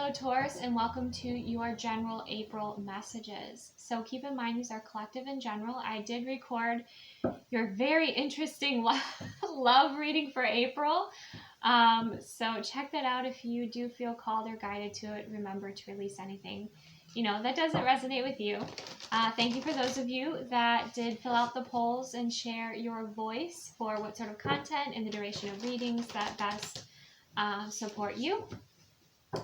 Hello Taurus, and welcome to your general April messages. So keep in mind these are collective and general. I did record your very interesting love reading for April. So check that out if you do feel called or guided to it. Remember to release anything, that doesn't resonate with you. Thank you for those of you that did fill out the polls and share your voice for what sort of content and the duration of readings that best support you.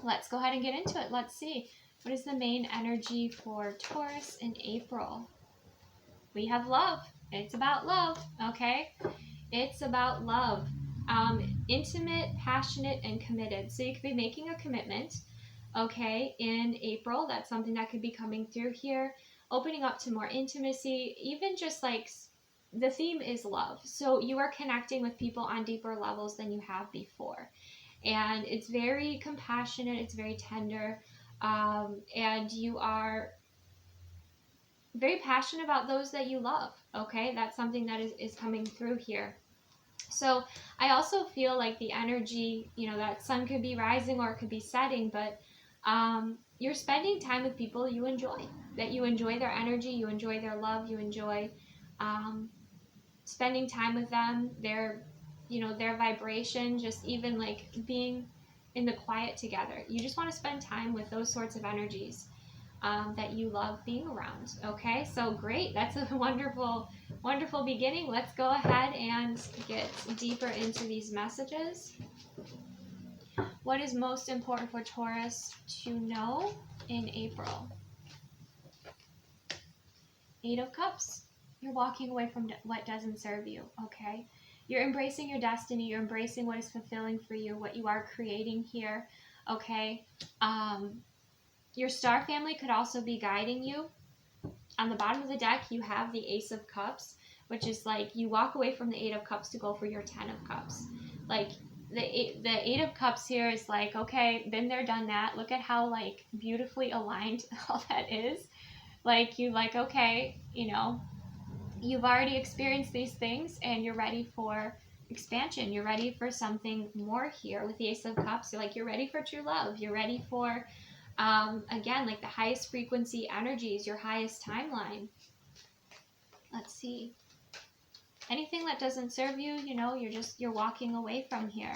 Let's go ahead and get into it. Let's see. What is the main energy for Taurus in April? We have love. It's about love, okay? It's about love. Intimate, passionate, and committed. So you could be making a commitment, okay, in April. That's something that could be coming through here. Opening up to more intimacy, even just like the theme is love. So you are connecting with people on deeper levels than you have before. And it's very compassionate, it's very tender, and you are very passionate about those that you love, okay? That's something that is coming through here. So I also feel like the energy, that sun could be rising or it could be setting, but you're spending time with people you enjoy, that you enjoy their energy, you enjoy their love, you enjoy spending time with them, their vibration, just even like being in the quiet together. You just want to spend time with those sorts of energies that you love being around. Okay, so great. That's a wonderful, wonderful beginning. Let's go ahead and get deeper into these messages. What is most important for Taurus to know in April? 8 of Cups. You're walking away from what doesn't serve you, okay? You're embracing your destiny. You're embracing what is fulfilling for you, what you are creating here, okay? Your star family could also be guiding you. On the bottom of the deck, you have the Ace of Cups, which is like you walk away from the 8 of Cups to go for your 10 of Cups. Like the eight of Cups here is like, okay, been there, done that. Look at how like beautifully aligned all that is. Like okay, you've already experienced these things and you're ready for expansion. You're ready for something more here with the Ace of Cups. You're ready for true love. You're ready for, again, like the highest frequency energies, your highest timeline. Let's see. Anything that doesn't serve you, you're walking away from here.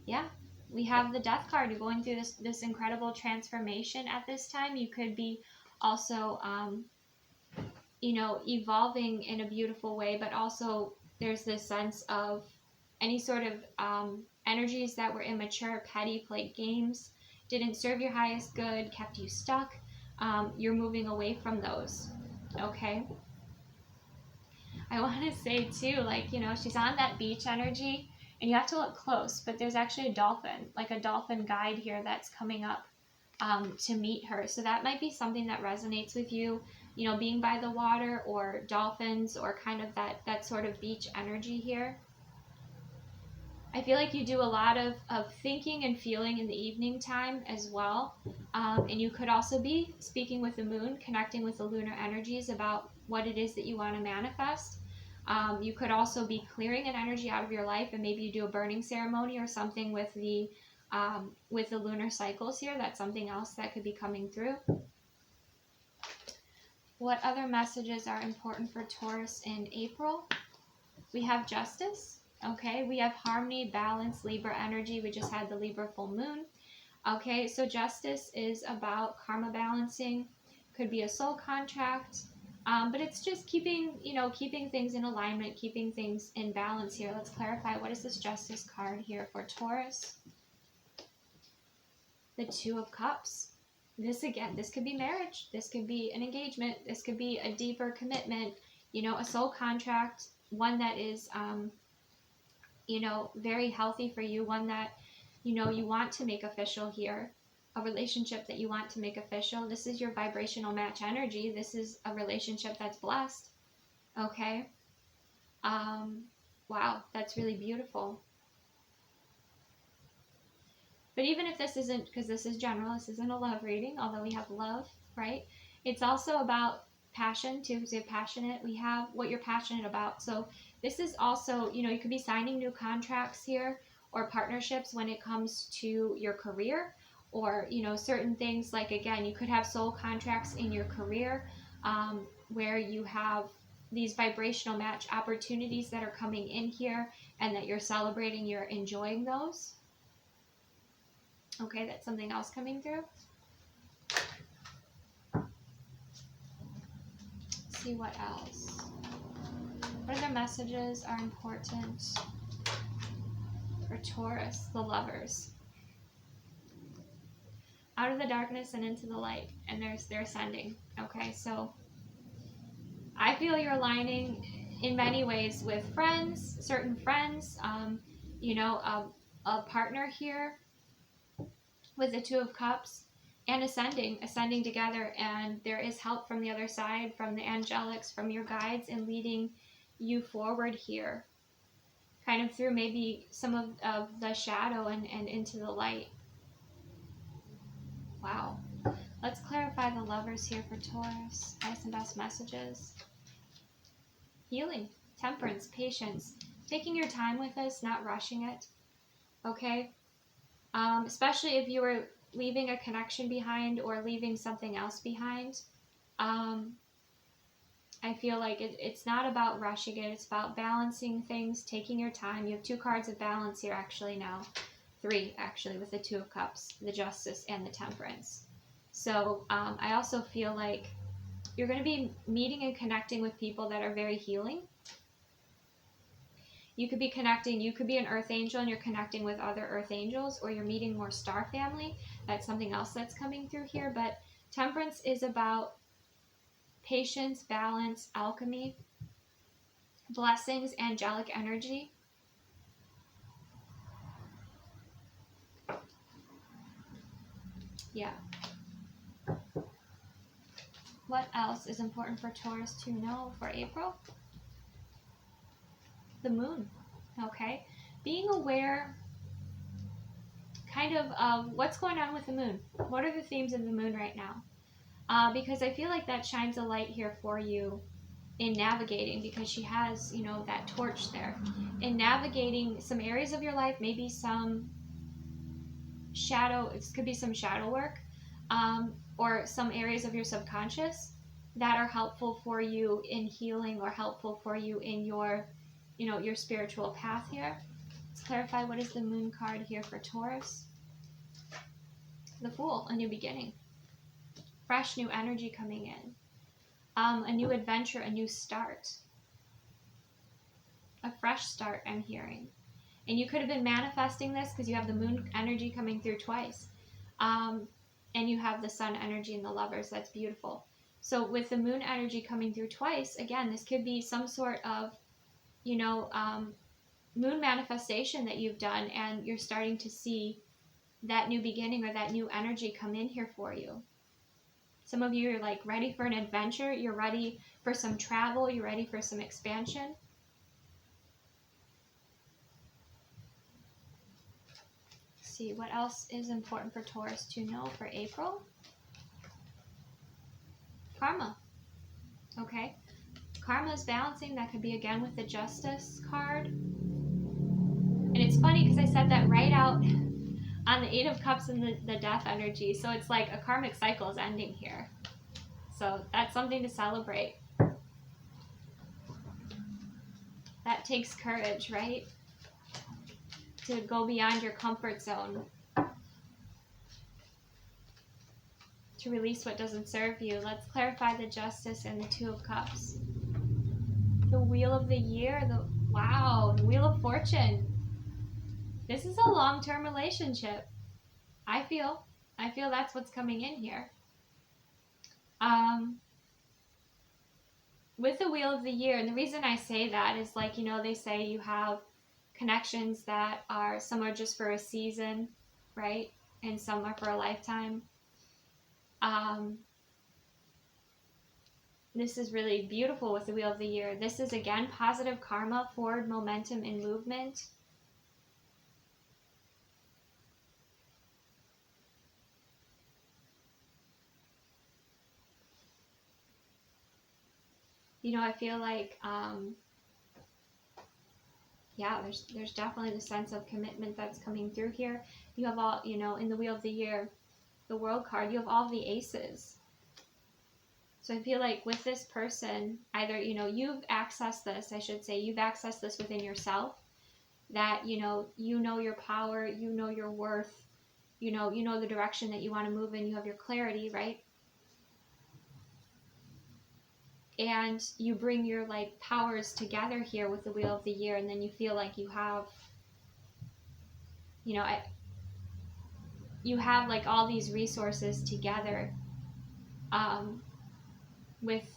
Yeah. We have the Death card. You're going through this incredible transformation at this time. You could be also, evolving in a beautiful way, but also there's this sense of any sort of energies that were immature, petty, played games, didn't serve your highest good, kept you stuck. You're moving away from those, okay? I want to say too, she's on that beach energy, and you have to look close, but there's actually a dolphin, like a dolphin guide here that's coming up to meet her. So that might be something that resonates with you, being by the water or dolphins or kind of that sort of beach energy here. I feel like you do a lot of thinking and feeling in the evening time as well. And you could also be speaking with the moon, connecting with the lunar energies about what it is that you want to manifest. You could also be clearing an energy out of your life, and maybe you do a burning ceremony or something with the lunar cycles here. That's something else that could be coming through. What other messages are important for Taurus in April? We have justice, okay? We have harmony, balance, Libra energy. We just had the Libra full moon. Okay, so justice is about karma balancing. Could be a soul contract, but it's just keeping things in alignment, keeping things in balance here. Let's clarify, what is this justice card here for Taurus? The 2 of Cups. This could be marriage. This could be an engagement. This could be a deeper commitment, a soul contract, one that is, very healthy for you, one that, you want to make official here, a relationship that you want to make official. This is your vibrational match energy. This is a relationship that's blessed. Okay. Wow, that's really beautiful. But even if this isn't, because this is general, this isn't a love reading, although we have love, right? It's also about passion too, because we have passionate, we have what you're passionate about. So this is also, you could be signing new contracts here, or partnerships when it comes to your career, or, you know, certain things like, again, you could have soul contracts in your career, where you have these vibrational match opportunities that are coming in here and that you're celebrating, you're enjoying those. Okay, that's something else coming through. Let's see what else. What other messages are important for Taurus, the lovers? Out of the darkness and into the light, and they're ascending. Okay, so I feel you're aligning in many ways with friends, certain friends, you know, a partner here with the Two of Cups, and ascending together, and there is help from the other side, from the angelics, from your guides, in leading you forward here, kind of through maybe some of the shadow and into the light. Wow. Let's clarify the lovers here for Taurus. Highest and best messages. Healing, temperance, patience, taking your time with this, not rushing it. Okay? Especially if you were leaving a connection behind or leaving something else behind. I feel like it's not about rushing it. It's about balancing things, taking your time. You have 2 cards of balance here actually now. 3 actually, with the Two of Cups, the Justice and the Temperance. So I also feel like you're going to be meeting and connecting with people that are very healing. You could be connecting, you could be an earth angel and you're connecting with other earth angels, or you're meeting more star family. That's something else that's coming through here. But temperance is about patience, balance, alchemy, blessings, angelic energy. Yeah. What else is important for Taurus to know for April? The moon. Okay. Being aware kind of what's going on with the moon. What are the themes of the moon right now? Because I feel like that shines a light here for you in navigating, because she has, you know, that torch there. In navigating some areas of your life, maybe some shadow, it could be some shadow work, or some areas of your subconscious that are helpful for you in healing, or helpful for you in your, you know, your spiritual path here. Let's clarify, what is the moon card here for Taurus? The Fool, a new beginning. Fresh new energy coming in. A new adventure, a new start. A fresh start, I'm hearing. And you could have been manifesting this because you have the moon energy coming through twice. And you have the sun energy and the lovers. That's beautiful. So with the moon energy coming through twice, again, this could be some sort of, you know, moon manifestation that you've done, and you're starting to see that new beginning or that new energy come in here for you. Some of you are like ready for an adventure. You're ready for some travel. You're ready for some expansion. Let's see, what else is important for Taurus to know for April? Karma. Okay. Karma is balancing. That could be again with the Justice card. And it's funny because I said that right out on the 8 of Cups and the Death energy. So it's like a karmic cycle is ending here. So that's something to celebrate. That takes courage, right? To go beyond your comfort zone. To release what doesn't serve you. Let's clarify the Justice and the 2 of Cups. The Wheel of the Year. Wow, the Wheel of Fortune. This is a long-term relationship. I feel that's what's coming in here. With the Wheel of the Year, and the reason I say that is, like, you know, they say you have connections that are, some are just for a season, right? And some are for a lifetime. This is really beautiful with the Wheel of the Year. This is, again, positive karma, forward momentum and movement. You know, I feel like Yeah, there's definitely the sense of commitment that's coming through here. You have all, in the Wheel of the Year, the World card, you have all the aces. So I feel like with this person, either, you've accessed this, I should say, you've accessed this within yourself, that, you know your power, you know your worth, you know the direction that you want to move in, you have your clarity, right? And you bring your like powers together here with the Wheel of the Year, and then you feel like you have, you have like all these resources together, with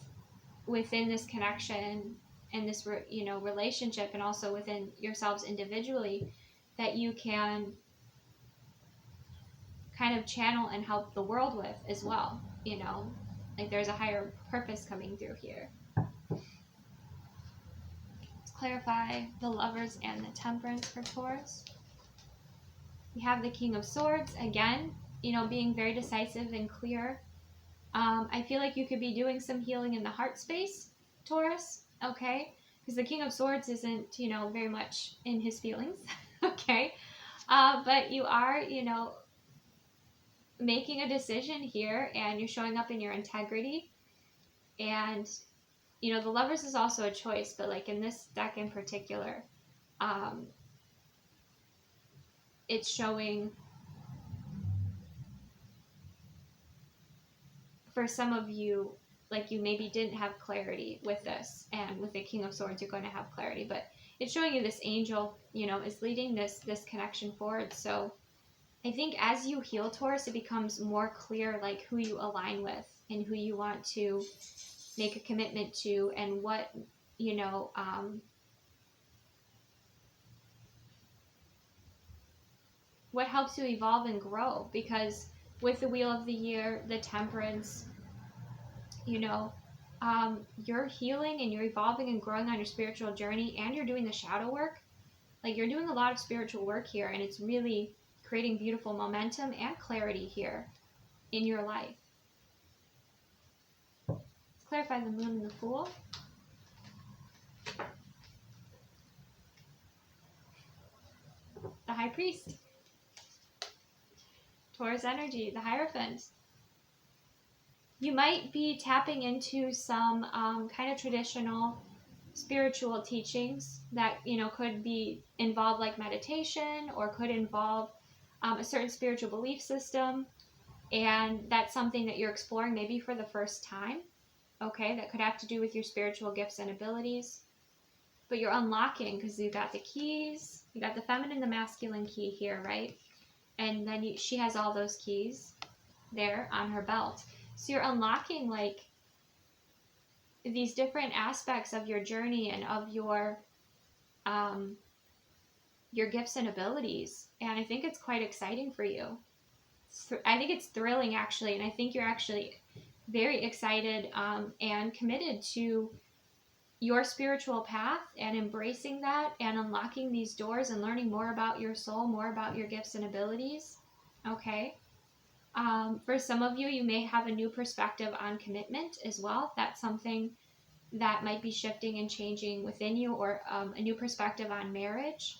within this connection and this relationship, and also within yourselves individually, that you can kind of channel and help the world with as well. Like there's a higher purpose coming through here. Let's clarify the Lovers and the Temperance for Taurus. We have the King of Swords again, being very decisive and clear. I feel like you could be doing some healing in the heart space, Taurus, okay? Because the King of Swords isn't, very much in his feelings, okay? But you are, making a decision here, and you're showing up in your integrity. And, the Lovers is also a choice, but like in this deck in particular, it's showing, for some of you, like you maybe didn't have clarity with this, and with the King of Swords you're going to have clarity, but it's showing you this angel, is leading this connection forward. So I think as you heal, Taurus, it becomes more clear like who you align with and who you want to make a commitment to, and what, what helps you evolve and grow. Because with the Wheel of the Year, the Temperance, you're healing and you're evolving and growing on your spiritual journey, and you're doing the shadow work. Like you're doing a lot of spiritual work here, and it's really creating beautiful momentum and clarity here in your life. Let's clarify the Moon and the Fool. The High Priest. Taurus energy, the Hierophant. You might be tapping into some kind of traditional spiritual teachings that, could be involved like meditation, or could involve a certain spiritual belief system. And that's something that you're exploring maybe for the first time. Okay, that could have to do with your spiritual gifts and abilities. But you're unlocking, because you got the keys, you got the feminine, the masculine key here, right? And then she has all those keys there on her belt. So you're unlocking like these different aspects of your journey and of your gifts and abilities. And I think it's quite exciting for you. I think it's thrilling, actually. And I think you're actually very excited and committed to your spiritual path, and embracing that, and unlocking these doors, and learning more about your soul, more about your gifts and abilities. Okay. For some of you, you may have a new perspective on commitment as well. That's something that might be shifting and changing within you, or a new perspective on marriage.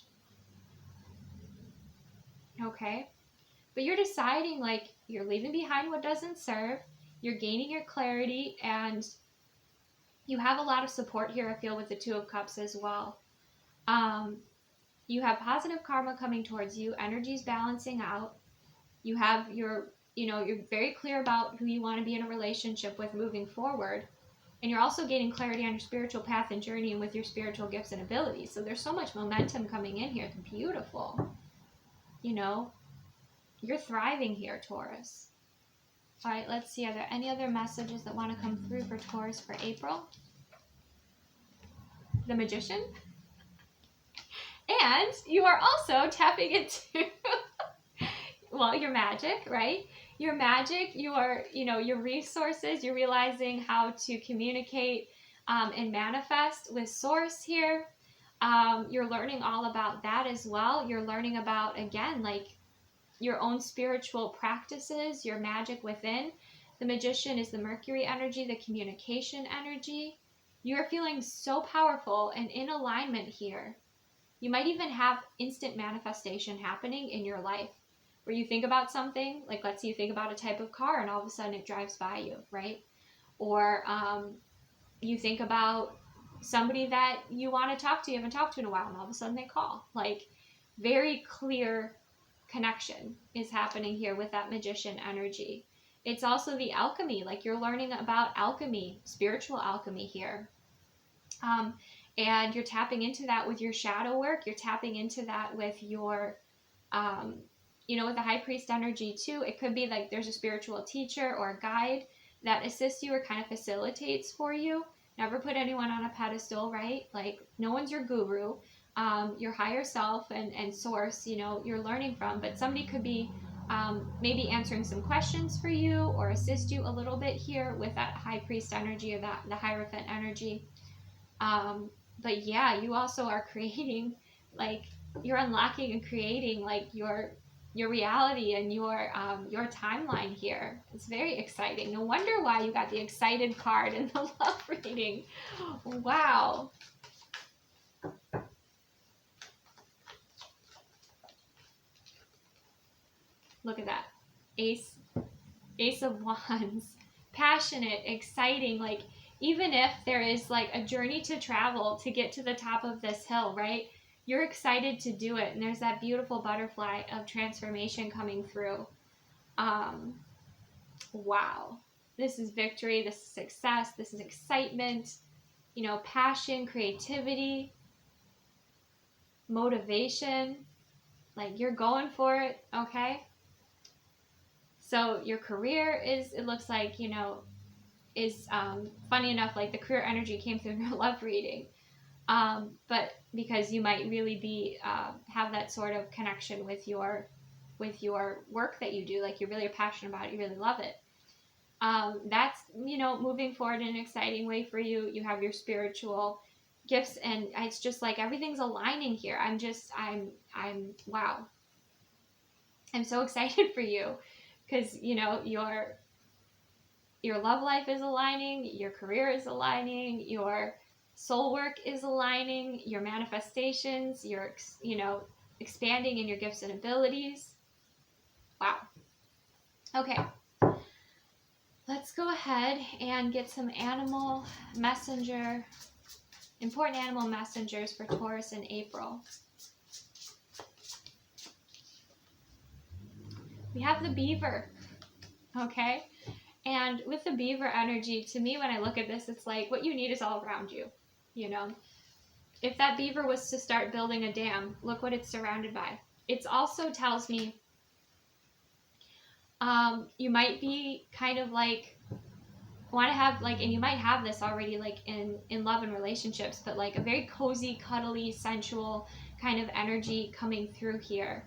Okay. But you're deciding, like, you're leaving behind what doesn't serve, you're gaining your clarity, and you have a lot of support here, I feel, with the Two of Cups as well. You have positive karma coming towards you, energy's balancing out. You have you're very clear about who you want to be in a relationship with moving forward. And you're also gaining clarity on your spiritual path and journey, and with your spiritual gifts and abilities. So there's so much momentum coming in here. It's beautiful. You're thriving here, Taurus. All right, let's see. Are there any other messages that want to come through for Taurus for April? The Magician. And you are also tapping into, well, your magic, right? Your magic, your resources. You're realizing how to communicate and manifest with Source here. You're learning all about that as well. You're learning about, again, like your own spiritual practices, your magic within. The Magician is the Mercury energy, the communication energy. You're feeling so powerful and in alignment here. You might even have instant manifestation happening in your life where you think about something, like let's say you think about a type of car and all of a sudden it drives by you, right? Or you think about somebody that you want to talk to, you haven't talked to in a while, and all of a sudden they call. Like, very clear connection is happening here with that magician energy. It's also the alchemy, like you're learning about alchemy, spiritual alchemy here. And you're tapping into that with your shadow work. You're tapping into that with your, with the high priest energy too. It could be like there's a spiritual teacher or a guide that assists you or kind of facilitates for you. Never put anyone on a pedestal, right? Like, no one's your guru. Your higher self and source, you're learning from, but somebody could be maybe answering some questions for you or assist you a little bit here with that high priest energy or the Hierophant energy. But yeah, you also are creating, like, you're unlocking and creating like your reality and your timeline here. It's very exciting. No wonder why you got the excited card in the love reading. Wow. Look at that. Ace of Wands. Passionate, exciting, like, even if there is like a journey to travel to get to the top of this hill, right? You're excited to do it. And there's that beautiful butterfly of transformation coming through. Wow. This is victory. This is success. This is excitement, passion, creativity, motivation. Like, you're going for it. Okay. So your career is, it looks like, is funny enough, like the career energy came through in your love reading. But because you might really be have that sort of connection with your work that you do, like you're really passionate about it, you really love it. That's, moving forward in an exciting way for you. You have your spiritual gifts, and it's just like everything's aligning here. I'm wow. I'm so excited for you because, your love life is aligning, your career is aligning, your soul work is aligning, your manifestations, you're, expanding in your gifts and abilities. Wow. Okay. Let's go ahead and get some important animal messengers for Taurus in April. We have the beaver. Okay. And with the beaver energy, to me, when I look at this, it's like what you need is all around you. If that beaver was to start building a dam, look what it's surrounded by. It also tells me you might be kind of like, want to have like, and you might have this already like in love and relationships, but like a very cozy, cuddly, sensual kind of energy coming through here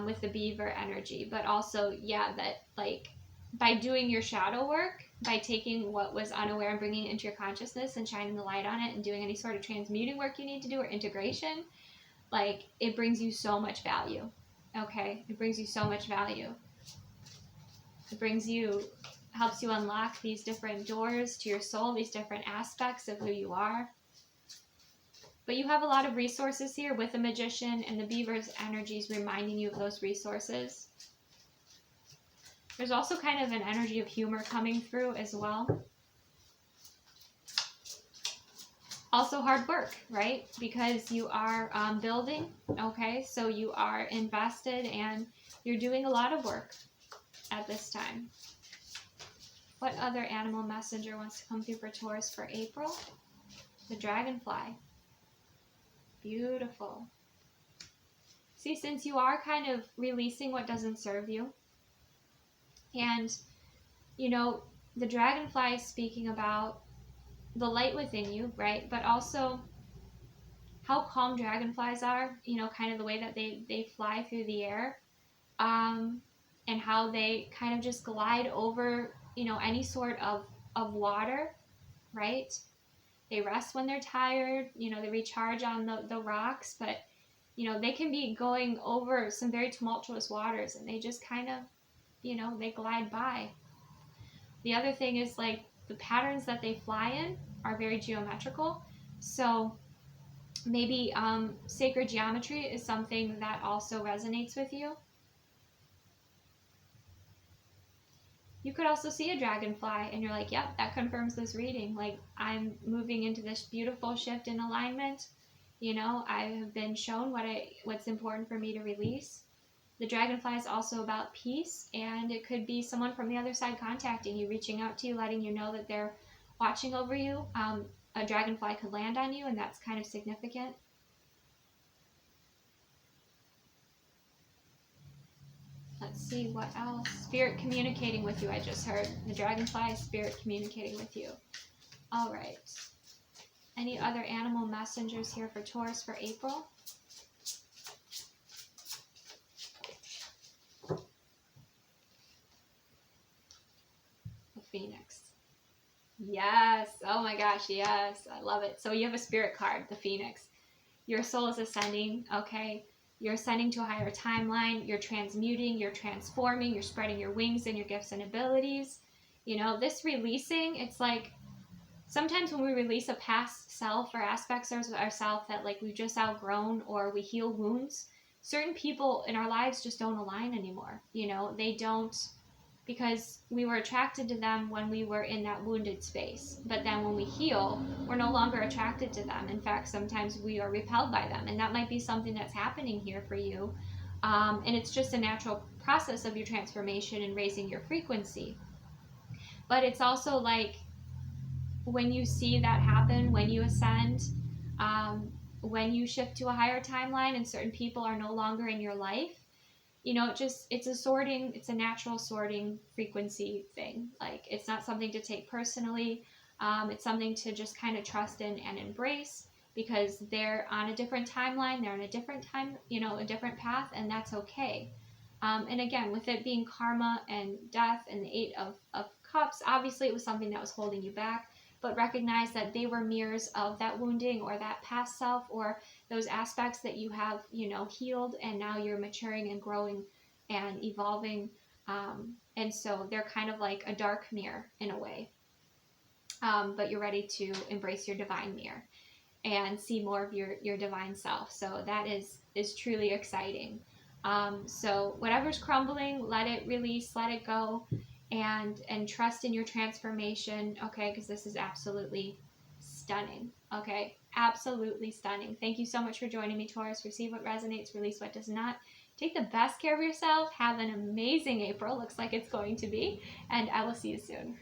with the beaver energy. But also, yeah, that like, by doing your shadow work, by taking what was unaware and bringing it into your consciousness and shining the light on it and doing any sort of transmuting work you need to do or integration, like, it brings you so much value. Okay? It brings you so much value. It helps you unlock these different doors to your soul, these different aspects of who you are. But you have a lot of resources here with the magician, and the beaver's energies reminding you of those resources. There's also kind of an energy of humor coming through as well. Also hard work, right? Because you are building, okay? So you are invested and you're doing a lot of work at this time. What other animal messenger wants to come through for Taurus for April? The dragonfly. Beautiful. See, since you are kind of releasing what doesn't serve you, and, the dragonfly is speaking about the light within you, right? But also how calm dragonflies are, kind of the way that they fly through the air, and how they kind of just glide over, any sort of water, right? They rest when they're tired, they recharge on the rocks, but, they can be going over some very tumultuous waters, and they just kind of, they glide by. The other thing is, like, the patterns that they fly in are very geometrical. So Maybe sacred geometry is something that also resonates with you. You could also see a dragonfly and you're like, yep, that confirms this reading. Like, I'm moving into this beautiful shift in alignment. You know, I have been shown what's important for me to release. The dragonfly is also about peace, and it could be someone from the other side contacting you, reaching out to you, letting you know that they're watching over you. A dragonfly could land on you, and that's kind of significant. Let's see what else. Spirit communicating with you, I just heard. The dragonfly is spirit communicating with you. All right. Any other animal messengers here for Taurus for April? The Phoenix. Yes. Oh my gosh, yes. I love it. So you have a spirit card, the Phoenix. Your soul is ascending, okay? You're ascending to a higher timeline. You're transmuting, you're transforming, you're spreading your wings and your gifts and abilities. You know, this releasing, it's like sometimes when we release a past self or aspects of ourselves that like we've just outgrown, or we heal wounds, certain people in our lives just don't align anymore. You know, they don't, because we were attracted to them when we were in that wounded space. But then when we heal, we're no longer attracted to them. In fact, sometimes we are repelled by them. And that might be something that's happening here for you. And it's just a natural process of your transformation and raising your frequency. But it's also like when you see that happen, when you ascend, when you shift to a higher timeline and certain people are no longer in your life, you know, it's a sorting, it's a natural sorting frequency thing. Like, it's not something to take personally. It's something to just kind of trust in and embrace, because they're on a different timeline, they're on a different time, you know, a different path, and that's okay. And again, with it being karma and death and the Eight of Cups, obviously it was something that was holding you back, but recognize that they were mirrors of that wounding or that past self, or those aspects that you have, you know, healed, and now you're maturing and growing and evolving. And so they're kind of like a dark mirror in a way. But you're ready to embrace your divine mirror and see more of your divine self. So that is truly exciting. So whatever's crumbling, let it release, let it go, and trust in your transformation, okay? Because this is absolutely stunning, okay? Absolutely stunning. Thank you so much for joining me, Taurus. Receive what resonates, release what does not. Take the best care of yourself. Have an amazing April. Looks like it's going to be. And I will see you soon.